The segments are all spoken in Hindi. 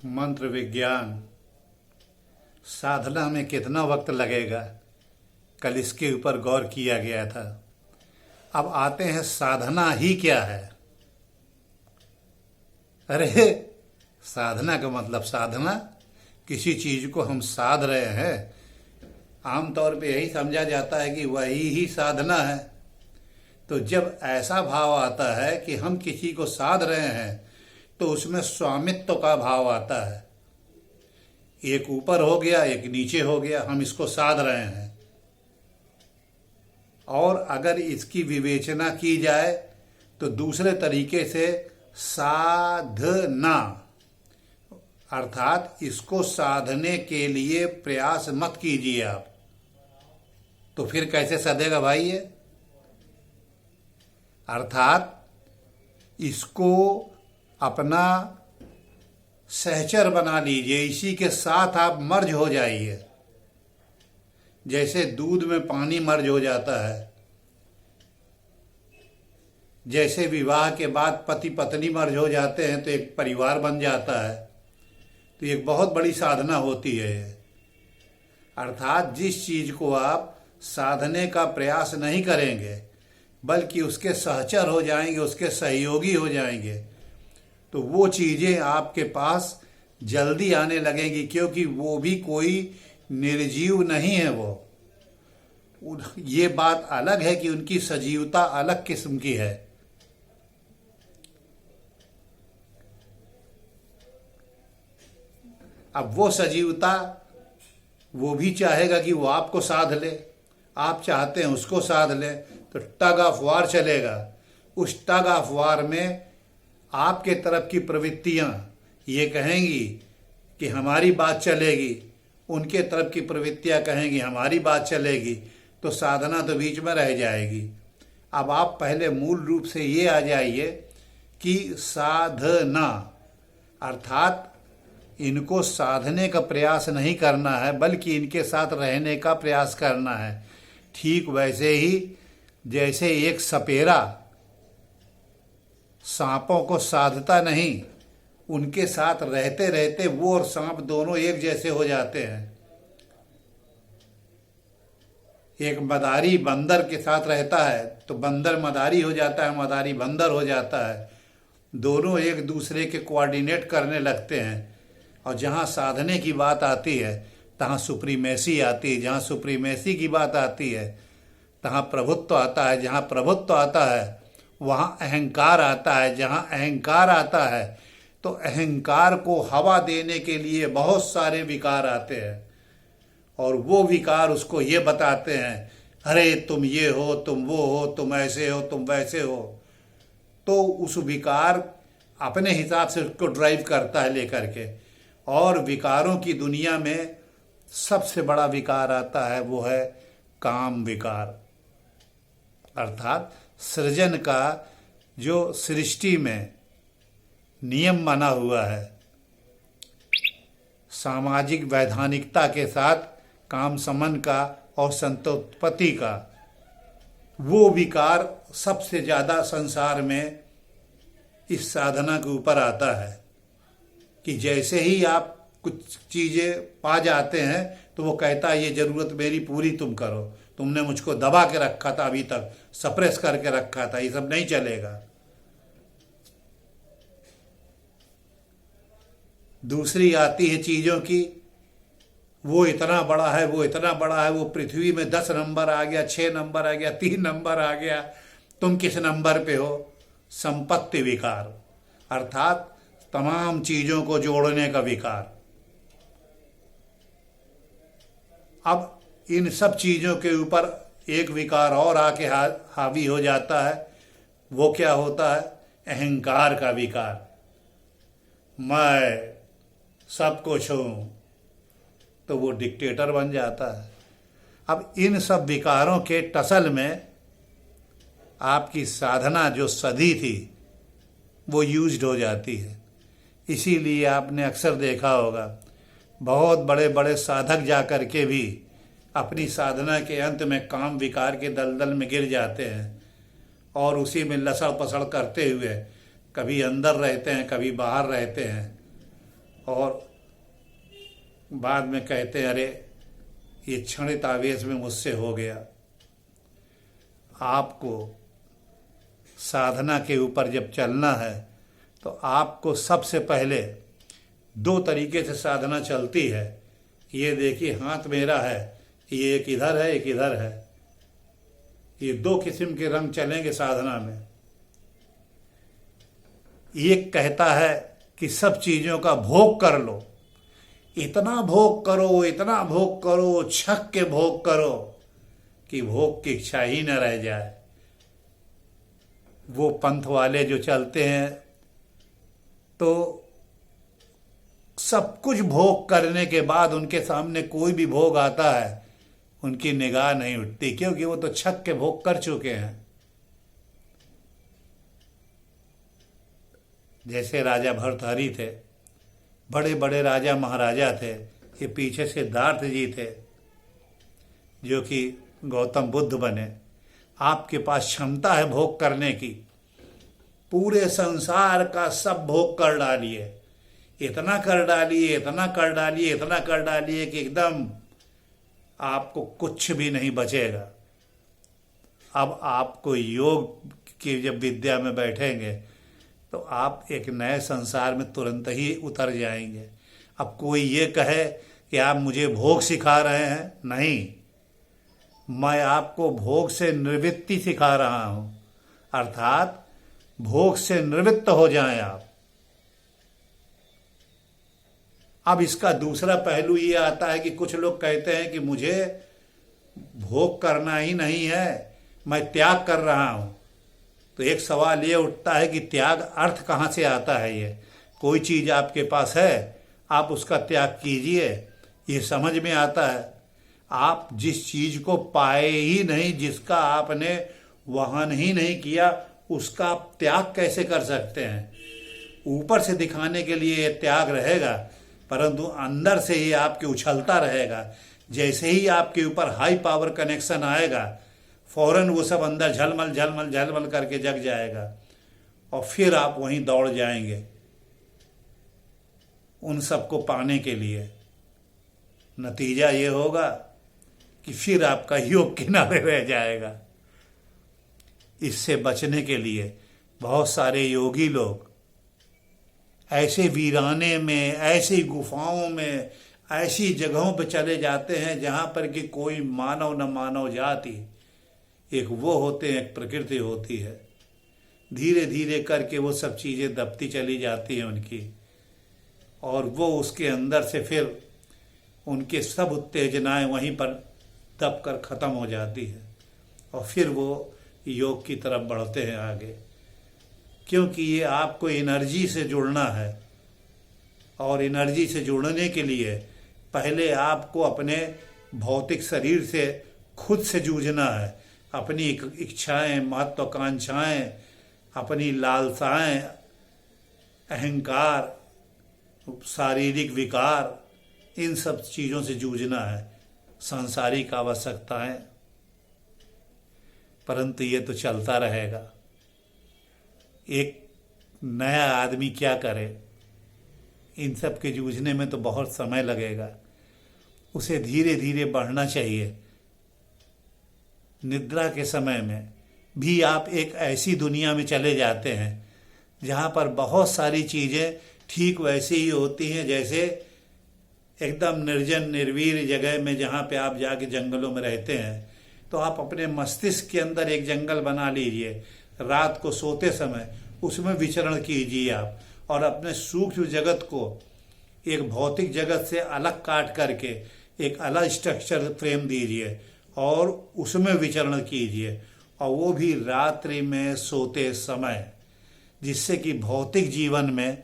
मंत्र विज्ञान साधना में कितना वक्त लगेगा, कल इसके ऊपर गौर किया गया था। अब आते हैं साधना ही क्या है। अरे साधना का मतलब साधना, किसी चीज को हम साध रहे हैं, आमतौर पे यही समझा जाता है कि वही ही साधना है। तो जब ऐसा भाव आता है कि हम किसी को साध रहे हैं तो उसमें स्वामित्व का भाव आता है। एक ऊपर हो गया, एक नीचे हो गया, हम इसको साध रहे हैं। और अगर इसकी विवेचना की जाए तो दूसरे तरीके से साधना, अर्थात इसको साधने के लिए प्रयास मत कीजिए आप। तो फिर कैसे सधेगा भाई ये? अर्थात इसको अपना सहचर बना लीजिए, इसी के साथ आप मर्ज हो जाइए। जैसे दूध में पानी मर्ज हो जाता है, जैसे विवाह के बाद पति पत्नी मर्ज हो जाते हैं तो एक परिवार बन जाता है। तो एक बहुत बड़ी साधना होती है। अर्थात जिस चीज को आप साधने का प्रयास नहीं करेंगे बल्कि उसके सहचर हो जाएंगे, उसके सहयोगी हो जाएंगे, तो वो चीजें आपके पास जल्दी आने लगेंगी, क्योंकि वो भी कोई निर्जीव नहीं है। वो ये बात अलग है कि उनकी सजीवता अलग किस्म की है। अब वो सजीवता, वो भी चाहेगा कि वो आपको साध ले, आप चाहते हैं उसको साध ले, तो टग ऑफ वार चलेगा। उस टग ऑफ वार में आपके तरफ की प्रवृत्तियां ये कहेंगी कि हमारी बात चलेगी, उनके तरफ की प्रवृत्तियां कहेंगी हमारी बात चलेगी, तो साधना तो बीच में रह जाएगी। अब आप पहले मूल रूप से ये आ जाइए कि साधना अर्थात इनको साधने का प्रयास नहीं करना है बल्कि इनके साथ रहने का प्रयास करना है। ठीक वैसे ही जैसे एक सपेरा सांपों को साधता नहीं, उनके साथ रहते रहते वो और सांप दोनों एक जैसे हो जाते हैं। एक मदारी बंदर के साथ रहता है तो बंदर मदारी हो जाता है, मदारी बंदर हो जाता है। दोनों एक दूसरे के कोऑर्डिनेट करने लगते हैं। और जहाँ साधने की बात आती है तहाँ सुप्रीमेसी आती है, जहाँ सुप्रीमेसी की बात आती है तहाँ प्रभुत्व आता है, जहाँ प्रभुत्व आता है वहाँ अहंकार आता है, जहाँ अहंकार आता है तो अहंकार को हवा देने के लिए बहुत सारे विकार आते हैं। और वो विकार उसको ये बताते हैं, अरे तुम ये हो, तुम वो हो, तुम ऐसे हो, तुम वैसे हो। तो उस विकार अपने हिसाब से उसको ड्राइव करता है लेकर के। और विकारों की दुनिया में सबसे बड़ा विकार आता है, वो है काम विकार। अर्थात सृजन का जो सृष्टि में नियम बना हुआ है, सामाजिक वैधानिकता के साथ काम समन का और संतोत्पत्ति का, वो विकार सबसे ज़्यादा संसार में इस साधना के ऊपर आता है। कि जैसे ही आप कुछ चीज़ें पा जाते हैं तो वो कहता है ये ज़रूरत मेरी पूरी तुम करो, तुमने मुझको दबा के रखा था, अभी तक सप्रेस करके रखा था, ये सब नहीं चलेगा। दूसरी आती है चीज़ों की, वो इतना बड़ा है, वो इतना बड़ा है, वो पृथ्वी में 10 नंबर आ गया, 6 नंबर आ गया, 3 नंबर आ गया, तुम किस नंबर पे हो? संपत्ति विकार, अर्थात तमाम चीजों को जोड़ने का विकार। अब इन सब चीजों के ऊपर एक विकार और आके हावी हो जाता है। वो क्या होता है? अहंकार का विकार। मैं सब कुछ हूं, तो वो डिक्टेटर बन जाता है। अब इन सब विकारों के टसल में आपकी साधना जो सधी थी वो यूज्ड हो जाती है। इसीलिए आपने अक्सर देखा होगा बहुत बड़े बड़े साधक जा कर के भी अपनी साधना के अंत में काम विकार के दलदल में गिर जाते हैं और उसी में लसड़ पसड़ करते हुए कभी अंदर रहते हैं, कभी बाहर रहते हैं। और बाद में कहते हैं अरे ये क्षणिक आवेश में मुझसे हो गया। आपको साधना के ऊपर जब चलना है तो आपको सबसे पहले दो तरीके से साधना चलती है। ये देखिए हाथ मेरा है, ये एक इधर है एक इधर है, ये दो किस्म के रंग चलेंगे साधना में। एक कहता है कि सब चीज़ों का भोग कर लो, इतना भोग करो इतना भोग करो, छक के भोग करो कि भोग की इच्छा ही न रह जाए। वो पंथ वाले जो चलते हैं तो सब कुछ भोग करने के बाद उनके सामने कोई भी भोग आता है उनकी निगाह नहीं उठती, क्योंकि वो तो छक के भोग कर चुके हैं। जैसे राजा भर्तहरि थे, बड़े बड़े राजा महाराजा थे। ये पीछे सिद्धार्थ जी थे जो कि गौतम बुद्ध बने। आपके पास क्षमता है भोग करने की, पूरे संसार का सब भोग कर डालिए, इतना कर डालिए इतना कर डालिए इतना कर डालिए कि एकदम आपको कुछ भी नहीं बचेगा। अब आपको योग की जब विद्या में बैठेंगे तो आप एक नए संसार में तुरंत ही उतर जाएंगे। अब कोई ये कहे कि आप मुझे भोग सिखा रहे हैं, नहीं, मैं आपको भोग से निवृत्ति सिखा रहा हूँ, अर्थात भोग से निवृत्त हो जाएं आप। अब इसका दूसरा पहलू ये आता है कि कुछ लोग कहते हैं कि मुझे भोग करना ही नहीं है, मैं त्याग कर रहा हूँ। तो एक सवाल ये उठता है कि त्याग अर्थ कहाँ से आता है? ये कोई चीज़ आपके पास है, आप उसका त्याग कीजिए, ये समझ में आता है। आप जिस चीज़ को पाए ही नहीं, जिसका आपने वहन ही नहीं किया, उसका आप त्याग कैसे कर सकते हैं? ऊपर से दिखाने के लिए ये त्याग रहेगा, परंतु अंदर से ही आपके उछलता रहेगा। जैसे ही आपके ऊपर हाई पावर कनेक्शन आएगा, फौरन वो सब अंदर झलमल झलमल झलमल करके जग जाएगा और फिर आप वहीं दौड़ जाएंगे उन सबको पाने के लिए। नतीजा ये होगा कि फिर आपका योग किनारे रह जाएगा। इससे बचने के लिए बहुत सारे योगी लोग ऐसे वीराने में, ऐसी गुफाओं में, ऐसी जगहों पर चले जाते हैं जहाँ पर कि कोई मानव न मानव जाति, एक वो होते हैं, एक प्रकृति होती है। धीरे धीरे करके वो सब चीज़ें दबती चली जाती हैं उनकी, और वो उसके अंदर से फिर उनके सब उत्तेजनाएं वहीं पर दब कर ख़त्म हो जाती है और फिर वो योग की तरफ बढ़ते हैं आगे। क्योंकि ये आपको एनर्जी से जुड़ना है, और एनर्जी से जुड़ने के लिए पहले आपको अपने भौतिक शरीर से खुद से जूझना है। अपनी इच्छाएं, महत्वाकांक्षाएं, अपनी लालसाएं, अहंकार, शारीरिक विकार, इन सब चीज़ों से जूझना है, सांसारिक आवश्यकताएं। परंतु ये तो चलता रहेगा। एक नया आदमी क्या करे? इन सब के जूझने में तो बहुत समय लगेगा। उसे धीरे धीरे बढ़ना चाहिए। निद्रा के समय में भी आप एक ऐसी दुनिया में चले जाते हैं जहाँ पर बहुत सारी चीज़ें ठीक वैसी ही होती हैं जैसे एकदम निर्जन निर्वीर जगह में जहाँ पे आप जाके जंगलों में रहते हैं। तो आप अपने मस्तिष्क के अंदर एक जंगल बना लीजिए, रात को सोते समय उसमें विचरण कीजिए आप, और अपने सूक्ष्म जगत को एक भौतिक जगत से अलग काट करके एक अलग स्ट्रक्चर फ्रेम दीजिए और उसमें विचरण कीजिए, और वो भी रात्रि में सोते समय, जिससे कि भौतिक जीवन में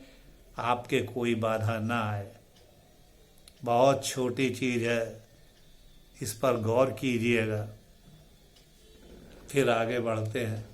आपके कोई बाधा ना आए। बहुत छोटी चीज़ है, इस पर गौर कीजिएगा। फिर आगे बढ़ते हैं।